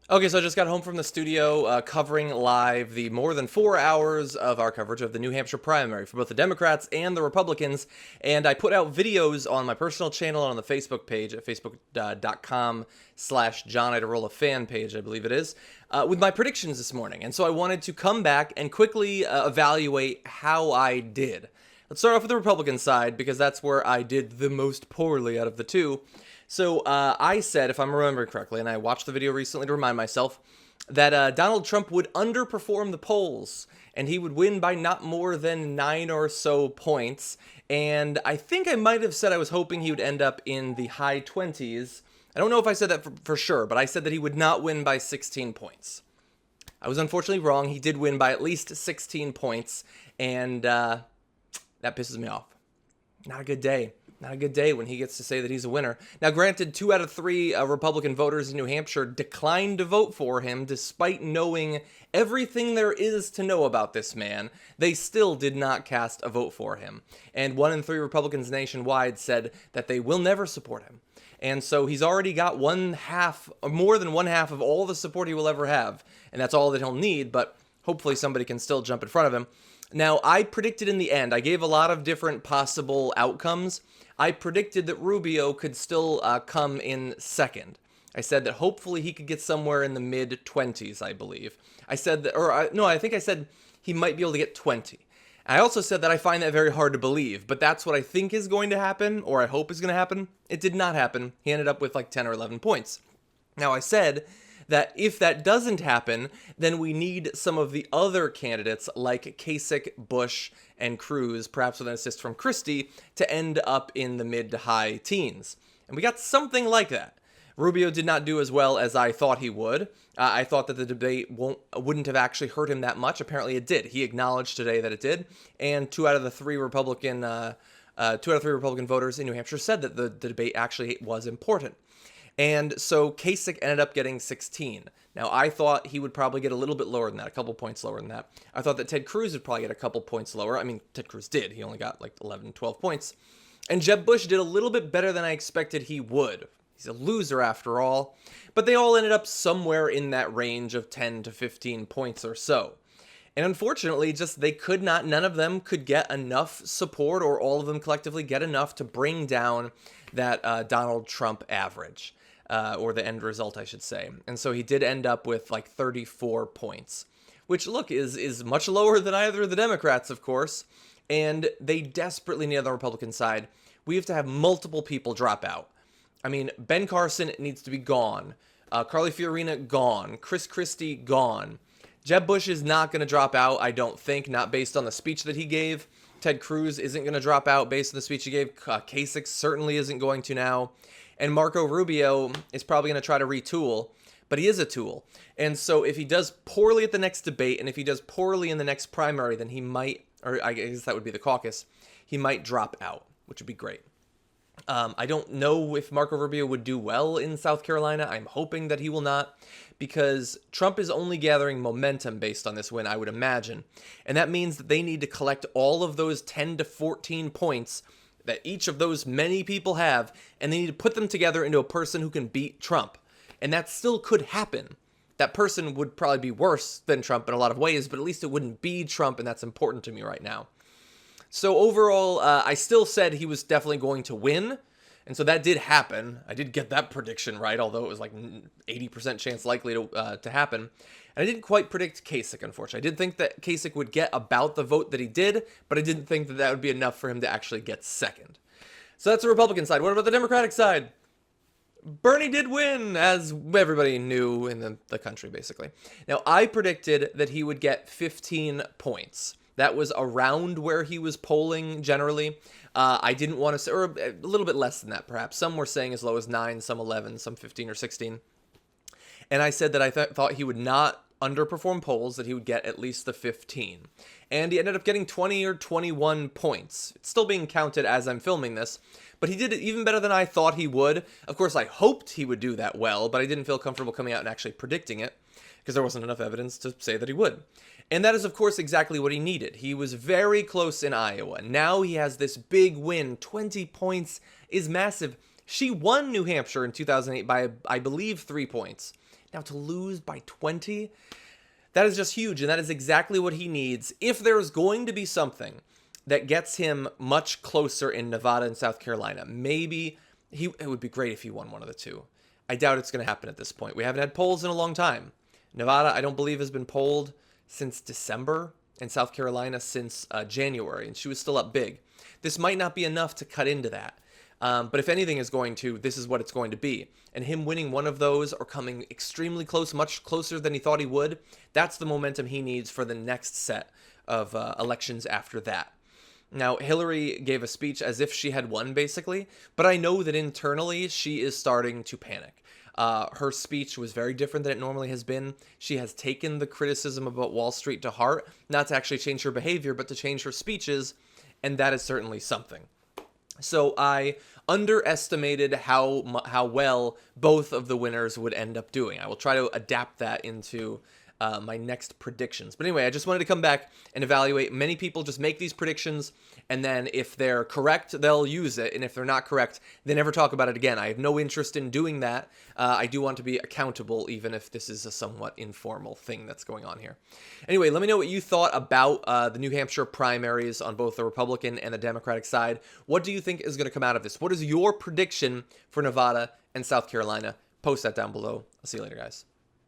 Okay, so I just got home from the studio covering live the more than 4 hours of our coverage of the New Hampshire primary for both the Democrats and the Republicans. And I put out videos on my personal channel and on the Facebook page at facebook.com/John Iadarola fan page, I believe it is, with my predictions this morning. And so I wanted to come back and quickly evaluate how I did. Let's start off with the Republican side because that's where I did the most poorly out of the two. So I said, if I'm remembering correctly, and I watched the video recently to remind myself, that Donald Trump would underperform the polls and he would win by not more than 9 or so points. And I think I might have said I was hoping he would end up in the high 20s. I don't know if I said that for sure, but I said that he would not win by 16 points. I was unfortunately wrong. He did win by at least 16 points, and that pisses me off. Not a good day. Not a good day when he gets to say that he's a winner. Now, granted, 2 out of 3 Republican voters in New Hampshire declined to vote for him despite knowing everything there is to know about this man. They still did not cast a vote for him. And 1 in 3 Republicans nationwide said that they will never support him. And so he's already got more than one half of all the support he will ever have. And that's all that he'll need, but hopefully somebody can still jump in front of him. Now, I predicted in the end, I gave a lot of different possible outcomes. I predicted that Rubio could still come in second. I said that hopefully he could get somewhere in the mid-20s, I believe. I said that, I think I said he might be able to get 20. I also said that I find that very hard to believe, but that's what I think is going to happen, or I hope is going to happen. It did not happen. He ended up with like 10 or 11 points. Now, I said that if that doesn't happen, then we need some of the other candidates like Kasich, Bush, and Cruz, perhaps with an assist from Christie, to end up in the mid to high teens. And we got something like that. Rubio did not do as well as I thought he would. I thought that the debate wouldn't have actually hurt him that much. Apparently it did. He acknowledged today that it did. And 2 out of 3 Republican voters in New Hampshire said that the debate actually was important. And so Kasich ended up getting 16. Now, I thought he would probably get a little bit lower than that, a couple points lower than that. I thought that Ted Cruz would probably get a couple points lower. I mean, Ted Cruz did. He only got like 11, 12 points. And Jeb Bush did a little bit better than I expected he would. He's a loser after all. But they all ended up somewhere in that range of 10 to 15 points or so. And unfortunately, none of them could get enough support, or all of them collectively get enough to bring down that Donald Trump average. Or the end result, I should say. And so he did end up with like 34 points, which, look, is much lower than either of the Democrats, of course. And they desperately need on the Republican side. We have to have multiple people drop out. I mean, Ben Carson needs to be gone. Carly Fiorina, gone. Chris Christie, gone. Jeb Bush is not going to drop out, I don't think, not based on the speech that he gave. Ted Cruz isn't going to drop out based on the speech he gave. Kasich certainly isn't going to now. And Marco Rubio is probably going to try to retool, but he is a tool. And so if he does poorly at the next debate, and if he does poorly in the next primary, then he might, or I guess that would be the caucus, he might drop out, which would be great. I don't know if Marco Rubio would do well in South Carolina. I'm hoping that he will not, because Trump is only gathering momentum based on this win, I would imagine. And that means that they need to collect all of those 10 to 14 points that each of those many people have, and they need to put them together into a person who can beat Trump. And that still could happen. That person would probably be worse than Trump in a lot of ways, but at least it wouldn't be Trump, and that's important to me right now. So overall, I still said he was definitely going to win, and so that did happen. I did get that prediction right, although it was like 80% chance likely to happen. And I didn't quite predict Kasich, unfortunately. I did think that Kasich would get about the vote that he did, but I didn't think that that would be enough for him to actually get second. So that's the Republican side. What about the Democratic side? Bernie did win, as everybody knew in the country, basically. Now, I predicted that he would get 15 points. That was around where he was polling generally. I didn't want to say, or a little bit less than that, perhaps. Some were saying as low as 9, some 11, some 15 or 16. And I said that I thought he would not underperform polls, that he would get at least the 15. And he ended up getting 20 or 21 points. It's still being counted as I'm filming this, but he did it even better than I thought he would. Of course, I hoped he would do that well, but I didn't feel comfortable coming out and actually predicting it, because there wasn't enough evidence to say that he would. And that is, of course, exactly what he needed. He was very close in Iowa. Now he has this big win. 20 points is massive. She won New Hampshire in 2008 by, I believe, 3 points. Now, to lose by 20, that is just huge, and that is exactly what he needs. If there's going to be something that gets him much closer in Nevada and South Carolina, maybe it would be great if he won one of the two. I doubt it's going to happen at this point. We haven't had polls in a long time. Nevada, I don't believe, has been polled since December, and South Carolina since January, and she was still up big. This might not be enough to cut into that. But if anything is going to, this is what it's going to be. And him winning one of those or coming extremely close, much closer than he thought he would, that's the momentum he needs for the next set of elections after that. Now, Hillary gave a speech as if she had won, basically, but I know that internally she is starting to panic. Her speech was very different than it normally has been. She has taken the criticism about Wall Street to heart, not to actually change her behavior, but to change her speeches, and that is certainly something. So I underestimated how well both of the winners would end up doing. I will try to adapt that into my next predictions. But anyway, I just wanted to come back and evaluate. Many people just make these predictions, and then if they're correct, they'll use it. And if they're not correct, they never talk about it again. I have no interest in doing that. I do want to be accountable, even if this is a somewhat informal thing that's going on here. Anyway, let me know what you thought about the New Hampshire primaries on both the Republican and the Democratic side. What do you think is going to come out of this? What is your prediction for Nevada and South Carolina? Post that down below. I'll see you later, guys.